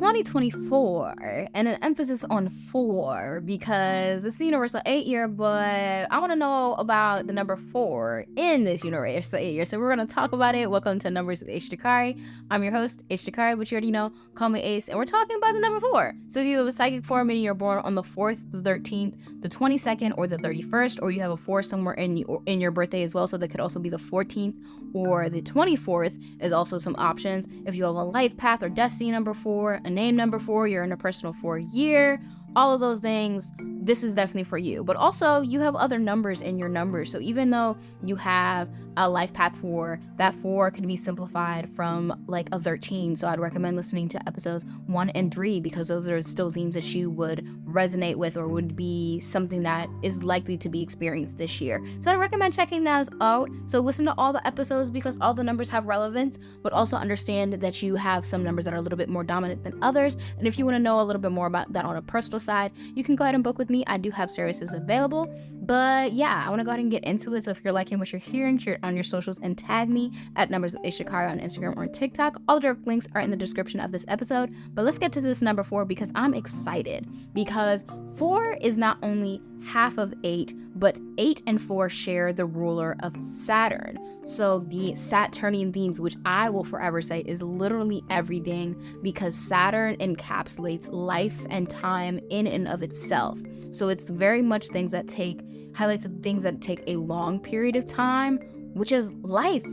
2024, and an emphasis on 4 because it's the universal 8 year, but I want to know about the number 4 in this universal 8 year. So we're going to talk about it. Welcome to Numbers with Jacari. I'm your host, Jacari, but you already know, call me Ace, and we're talking about the number 4. So if you have a psychic 4, meaning you're born on the 4th, the 13th, the 22nd, or the 31st, or you have a 4 somewhere in your birthday as well, so that could also be the 14th or the 24th is also some options. If you have a life path or destiny number 4, a name number 4, you're in a personal 4 year, all of those things, this is definitely for you. But also you have other numbers in your numbers. So even though you have a life path 4, that 4 could be simplified from like a 13. So I'd recommend listening to episodes 1 and 3 because those are still themes that you would resonate with or would be something that is likely to be experienced this year. So I recommend checking those out. So listen to all the episodes because all the numbers have relevance, but also understand that you have some numbers that are a little bit more dominant than others. And if you want to know a little bit more about that on a personal side, you can go ahead and book with me. I do have services available. But yeah, I want to go ahead and get into it. So if you're liking what you're hearing, share it on your socials and tag me at Numbers with Jacari on Instagram or TikTok. All the direct links are in the description of this episode. But let's get to this number 4 because I'm excited because 4 is not only half of 8, but 8 and 4 share the ruler of Saturn. So the Saturnian themes, which I will forever say is literally everything because Saturn encapsulates life and time in and of itself. So it's very much highlights the things that take a long period of time, which is life,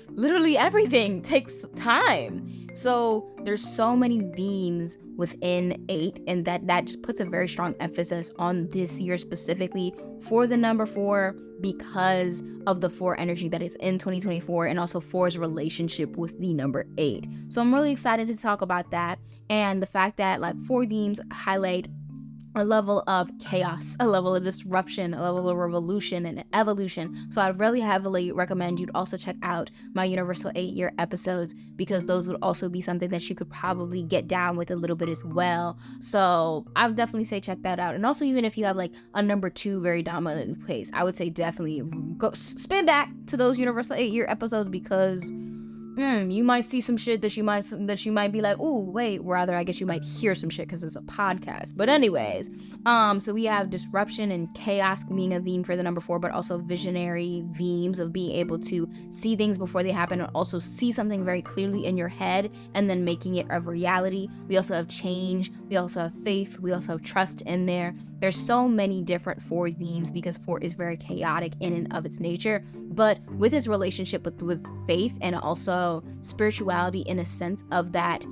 literally everything takes time. So there's so many themes within 8, and that just puts a very strong emphasis on this year specifically for the number 4 because of the 4 energy that is in 2024 and also 4's relationship with the number 8. So I'm really excited to talk about that and the fact that like 4 themes highlight a level of chaos, a level of disruption, a level of revolution and evolution. So I'd really heavily recommend you'd also check out my Universal 8-year episodes because those would also be something that you could probably get down with a little bit as well. So I would definitely say check that out. And also even if you have like a number 2 very dominant place, I would say definitely go spin back to those Universal 8-year episodes because you might see some shit that you might be like, oh wait, rather I guess you might hear some shit because it's a podcast. But anyways, so we have disruption and chaos being a theme for the number 4, but also visionary themes of being able to see things before they happen and also see something very clearly in your head and then making it a reality. We also have change, we also have faith, we also have trust in there. There's so many different 4 themes because 4 is very chaotic in and of its nature, but with its relationship with faith and also spirituality in a sense of that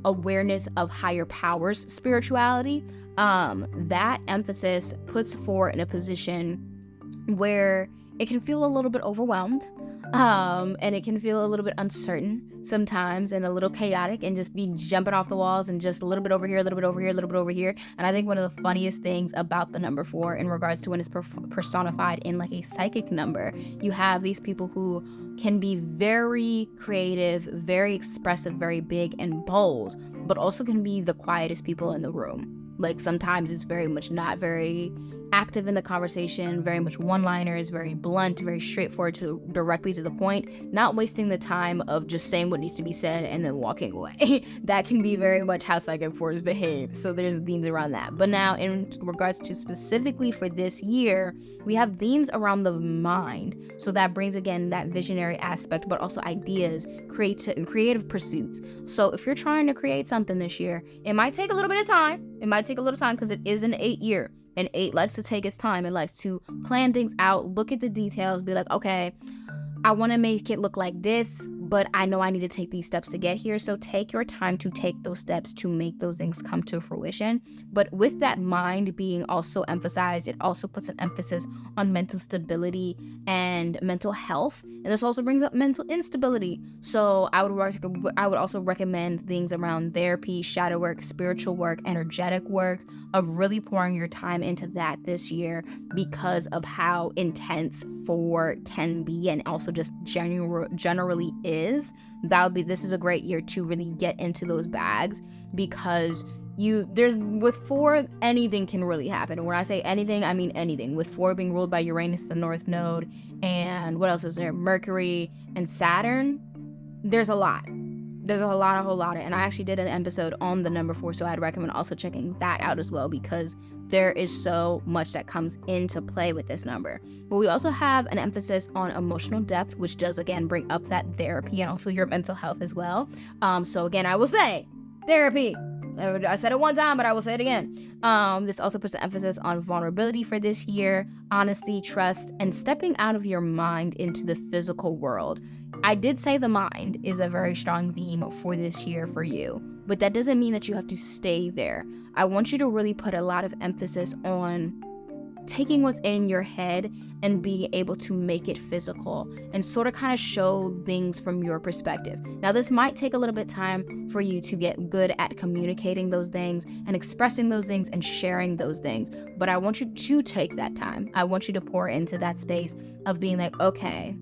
awareness of higher powers spirituality, that emphasis puts 4 in a position where it can feel a little bit overwhelmed, and it can feel a little bit uncertain sometimes and a little chaotic and just be jumping off the walls and just a little bit over here, a little bit over here, a little bit over here. And I think one of the funniest things about the number 4 in regards to when it's personified in like a psychic number, you have these people who can be very creative, very expressive, very big and bold, but also can be the quietest people in the room. Like sometimes it's very much not very active in the conversation, very much one-liners, very blunt, very straightforward directly to the point, not wasting the time of just saying what needs to be said and then walking away. That can be very much how psychic 4s behave. So there's themes around that. But now in regards to specifically for this year, we have themes around the mind. So that brings again that visionary aspect, but also ideas, creative pursuits. So if you're trying to create something this year, it might take a little bit of time. It might take a little time because it is an 8 year. And 8 likes to take its time. It likes to plan things out, look at the details, be like, okay, I want to make it look like this, but I know I need to take these steps to get here. So take your time to take those steps to make those things come to fruition. But with that mind being also emphasized, it also puts an emphasis on mental stability and mental health. And this also brings up mental instability. So I would also recommend things around therapy, shadow work, spiritual work, energetic work, of really pouring your time into that this year because of how intense 4 can be and also just generally is. This is a great year to really get into those bags because with 4, anything can really happen. And when I say anything, I mean anything. With 4 being ruled by Uranus, the North Node, and what else is there? Mercury and Saturn. There's a lot. There's a whole lot. And I actually did an episode on the number 4, so I'd recommend also checking that out as well, because there is so much that comes into play with this number. But we also have an emphasis on emotional depth, which does, again, bring up that therapy and also your mental health as well. So again, I will say therapy. I said it one time, but I will say it again. This also puts an emphasis on vulnerability for this year, honesty, trust, and stepping out of your mind into the physical world. I did say the mind is a very strong theme for this year for you, but that doesn't mean that you have to stay there. I want you to really put a lot of emphasis on taking what's in your head and being able to make it physical and sort of kind of show things from your perspective. Now, this might take a little bit of time for you to get good at communicating those things and expressing those things and sharing those things, but I want you to take that time. I want you to pour into that space of being like, okay,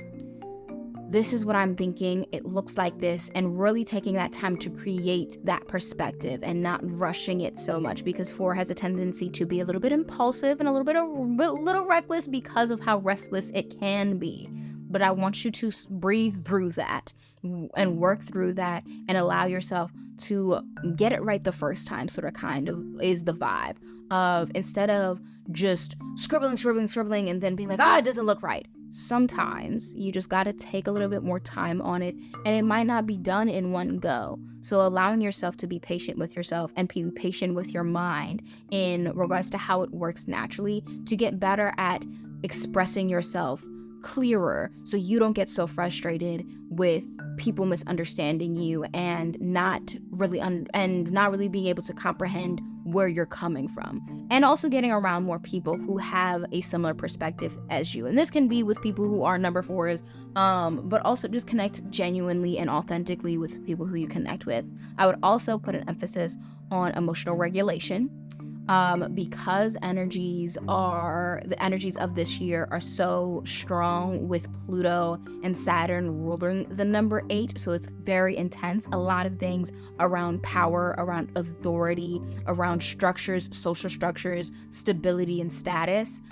this is what I'm thinking, it looks like this, and really taking that time to create that perspective and not rushing it so much, because 4 has a tendency to be a little bit impulsive and a little reckless because of how restless it can be. But I want you to breathe through that and work through that and allow yourself to get it right the first time, sort of kind of is the vibe of, instead of just scribbling and then being like, it doesn't look right. Sometimes you just got to take a little bit more time on it, and it might not be done in one go. So allowing yourself to be patient with yourself and be patient with your mind in regards to how it works naturally to get better at expressing yourself clearer, so you don't get so frustrated with people misunderstanding you and not really being able to comprehend where you're coming from, and also getting around more people who have a similar perspective as you. And this can be with people who are number 4s, but also just connect genuinely and authentically with people who you connect with. I would also put an emphasis on emotional regulation, because the energies of this year are so strong with Pluto and Saturn ruling the number 8, so it's very intense. A lot of things around power, around authority, around structures, social structures, stability, and status.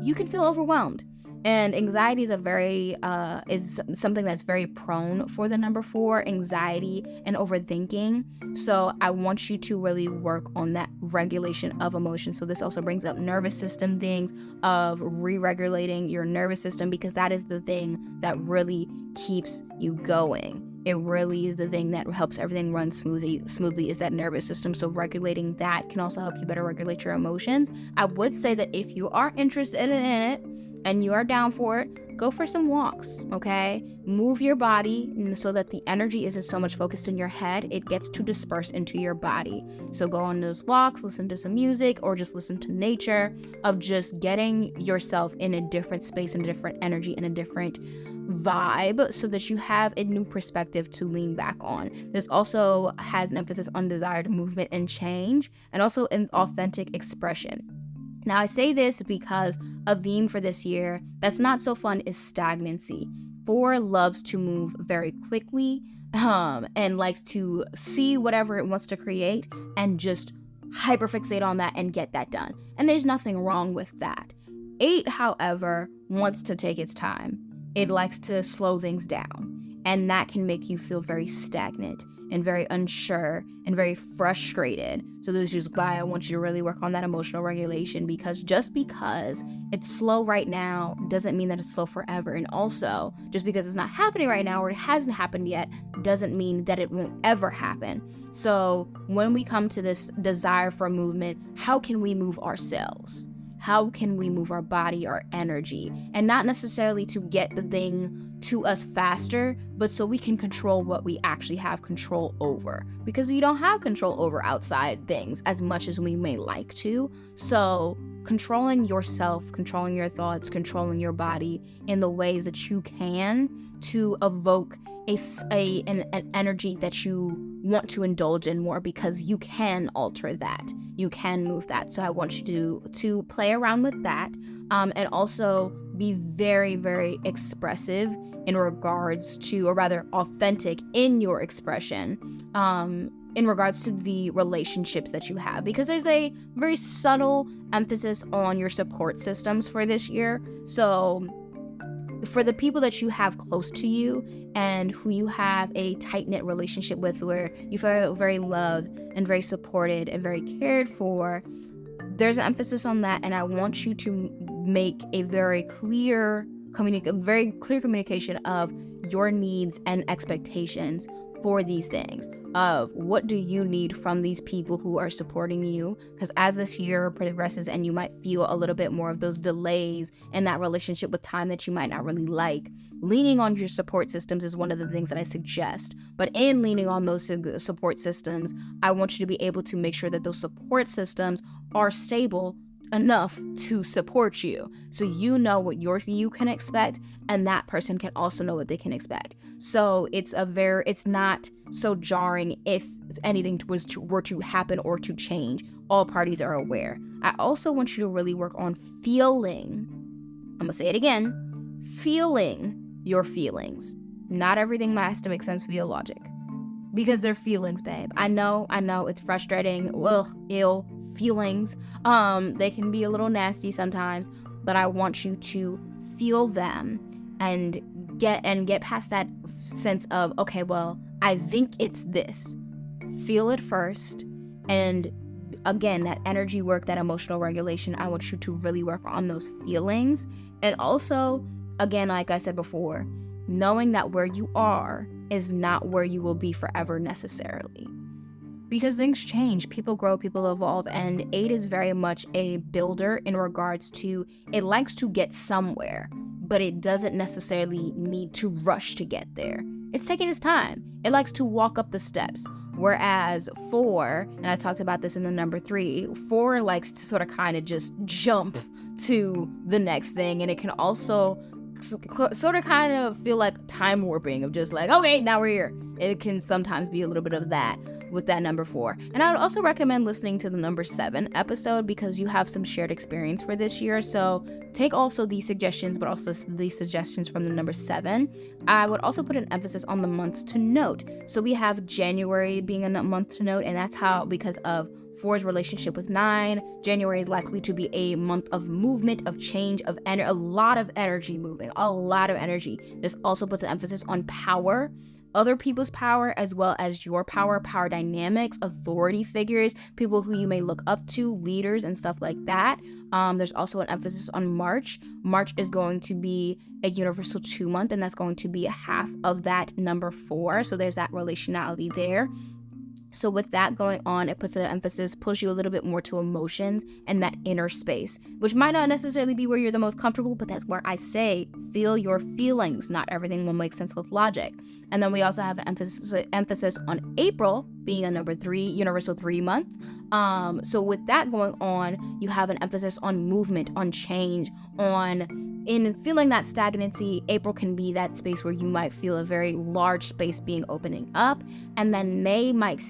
You can feel overwhelmed. And anxiety is something that's very prone for the number 4, anxiety and overthinking. So I want you to really work on that regulation of emotion. So this also brings up nervous system things of re-regulating your nervous system, because that is the thing that really keeps you going. It really is the thing that helps everything run smoothly is that nervous system. So regulating that can also help you better regulate your emotions. I would say that if you are interested in it and you are down for it, go for some walks, okay? Move your body so that the energy isn't so much focused in your head. It gets to disperse into your body. So go on those walks, listen to some music, or just listen to nature, of just getting yourself in a different space and a different energy and a different vibe, so that you have a new perspective to lean back on. This also has an emphasis on desired movement and change, and also an authentic expression. Now, I say this because a theme for this year that's not so fun is stagnancy. 4 loves to move very quickly, and likes to see whatever it wants to create and just hyperfixate on that and get that done. And there's nothing wrong with that. 8, however, wants to take its time. It likes to slow things down, and that can make you feel very stagnant and very unsure and very frustrated. So this is why I want you to really work on that emotional regulation, because just because it's slow right now doesn't mean that it's slow forever. And also, just because it's not happening right now or it hasn't happened yet doesn't mean that it won't ever happen. So when we come to this desire for movement, how can we move ourselves? How can we move our body, our energy? And not necessarily to get the thing to us faster, but so we can control what we actually have control over. Because you don't have control over outside things as much as we may like to. So controlling yourself, controlling your thoughts, controlling your body in the ways that you can to evoke an energy that you want to indulge in more, because you can alter that. You can move that. So I want you to play around with that, and also be very, very expressive in regards to, or rather authentic in your expression, in regards to the relationships that you have, because there's a very subtle emphasis on your support systems for this year. So for the people that you have close to you and who you have a tight-knit relationship with, where you feel very loved and very supported and very cared for, there's an emphasis on that. And I want you to make a very clear communication of your needs and expectations for these things, of what do you need from these people who are supporting you. Because as this year progresses and you might feel a little bit more of those delays in that relationship with time that you might not really like, leaning on your support systems is one of the things that I suggest. But in leaning on those support systems, I want you to be able to make sure that those support systems are stable enough to support you, so you know what you can expect, and that person can also know what they can expect. So it's not so jarring if anything were to happen or to change. All parties are aware. I also want you to really work on feeling. I'm gonna say it again. Feeling your feelings. Not everything has to make sense via logic, because they're feelings, babe. I know it's frustrating. Ill feelings. They can be a little nasty sometimes, but I want you to feel them and get past that sense of, okay, well, I think it's this. Feel it first. And again, that energy work, that emotional regulation, I want you to really work on those feelings. And also, again, like I said before, knowing that where you are is not where you will be forever necessarily. Because things change, people grow, people evolve, and 8 is very much a builder in regards to, it likes to get somewhere, but it doesn't necessarily need to rush to get there. It's taking its time. It likes to walk up the steps. Whereas 4, and I talked about this in the number 3, 4 likes to sort of kind of just jump to the next thing, and it can also sort of kind of feel like time warping, of just like, okay, now we're here. It can sometimes be a little bit of that with that number 4. And I would also recommend listening to the number 7 episode, because you have some shared experience for this year. So take also these suggestions, but also these suggestions from the number 7. I would also put an emphasis on the months to note. So we have January being a month to note, and that's how, because of 4's relationship with 9, January is likely to be a month of movement, of change, of a lot of energy moving, a lot of energy. This also puts an emphasis on power, other people's power, as well as your power dynamics, authority figures, people who you may look up to, leaders and stuff like that. There's also an emphasis on March. March is going to be a universal 2 month, and that's going to be a half of that number 4. So there's that relationality there. So with that going on, it puts an emphasis, pulls you a little bit more to emotions and that inner space, which might not necessarily be where you're the most comfortable, but that's where I say, feel your feelings. Not everything will make sense with logic. And then we also have an emphasis on April being a number 3, universal 3 month. So with that going on, you have an emphasis on movement, on change, in feeling that stagnancy. April can be that space where you might feel a very large space being opening up, and then May might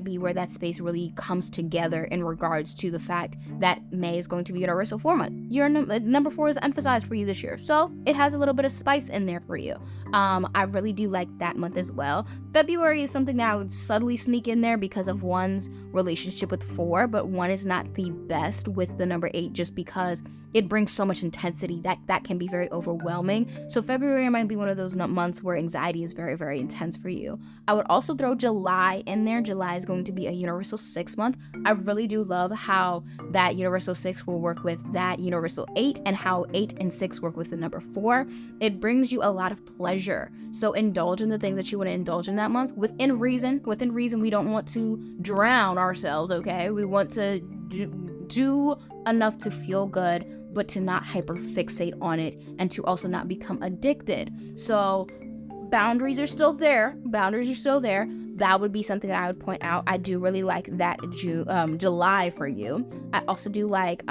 be where that space really comes together in regards to the fact that May is going to be universal 4 month. Your number 4 is emphasized for you this year, so it has a little bit of spice in there for you. I really do like that month as well. February is something that I would subtly sneak in there because of 1's relationship with 4, but 1 is not the best with the number 8, just because it brings so much intensity that can be very overwhelming. So February might be one of those months where anxiety is very, very intense for you. I would also throw July in there. July is going to be a universal 6 month. I really do love how that universal 6 will work with that universal 8, and how 8 and 6 work with the number 4. It brings you a lot of pleasure. So indulge in the things that you want to indulge in that month within reason. Within reason, we don't want to drown ourselves, okay? We want to do enough to feel good, but to not hyperfixate on it, and to also not become addicted. So boundaries are still there. That would be something that I would point out. I do really like that July for you. I also do like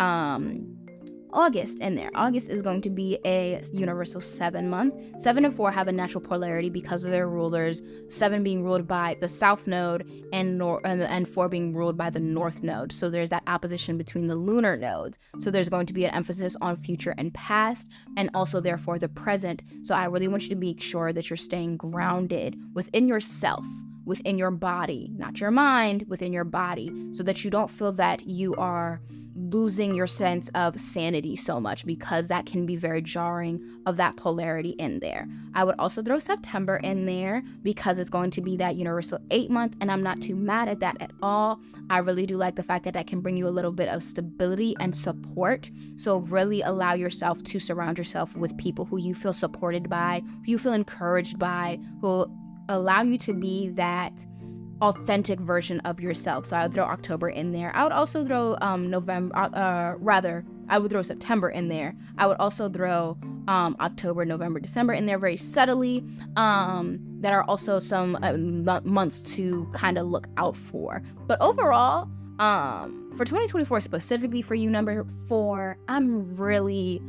August in there. August is going to be a universal 7 month. 7 and 4 have a natural polarity because of their rulers. 7 being ruled by the south node, and 4 being ruled by the north node. So there's that opposition between the lunar nodes. So there's going to be an emphasis on future and past, and also therefore the present. So I really want you to make sure that you're staying grounded within yourself, within your body, not your mind, within your body, so that you don't feel that you are losing your sense of sanity so much, because that can be very jarring of that polarity in there. I would also throw September in there because it's going to be that universal 8 month, and I'm not too mad at that at all. I really do like the fact that that can bring you a little bit of stability and support. So really allow yourself to surround yourself with people who you feel supported by, who you feel encouraged by, who allow you to be that authentic version of yourself. So I would throw October in there. I would also throw I would throw September in there. I would also throw October, November, December in there very subtly. That are also some months to kind of look out for. But overall, for 2024 specifically for you, number 4, I'm really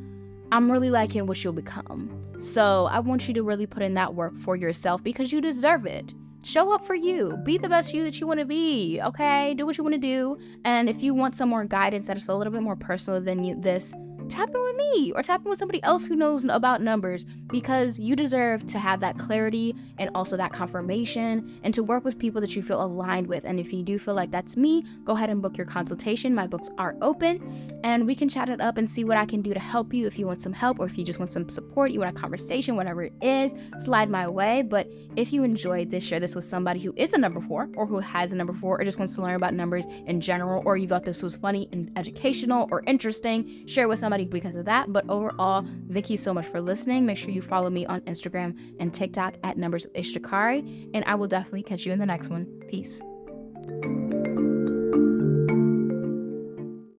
liking what you'll become. So I want you to really put in that work for yourself because you deserve it. Show up for you. Be the best you that you want to be, okay? Do what you want to do. And if you want some more guidance that is a little bit more personal than this, tap in with me or tap in with somebody else who knows about numbers, because you deserve to have that clarity and also that confirmation, and to work with people that you feel aligned with. And if you do feel like that's me, go ahead and book your consultation. My books are open and we can chat it up and see what I can do to help you. If you want some help or if you just want some support, you want a conversation, whatever it is, slide my way. But if you enjoyed this, share this with somebody who is a number 4 or who has a number 4 or just wants to learn about numbers in general, or you thought this was funny and educational or interesting, share with somebody because of that. But overall, thank you so much for listening. Make sure you follow me on Instagram and TikTok at Numbers with Jacari, and I will definitely catch you in the next one. Peace.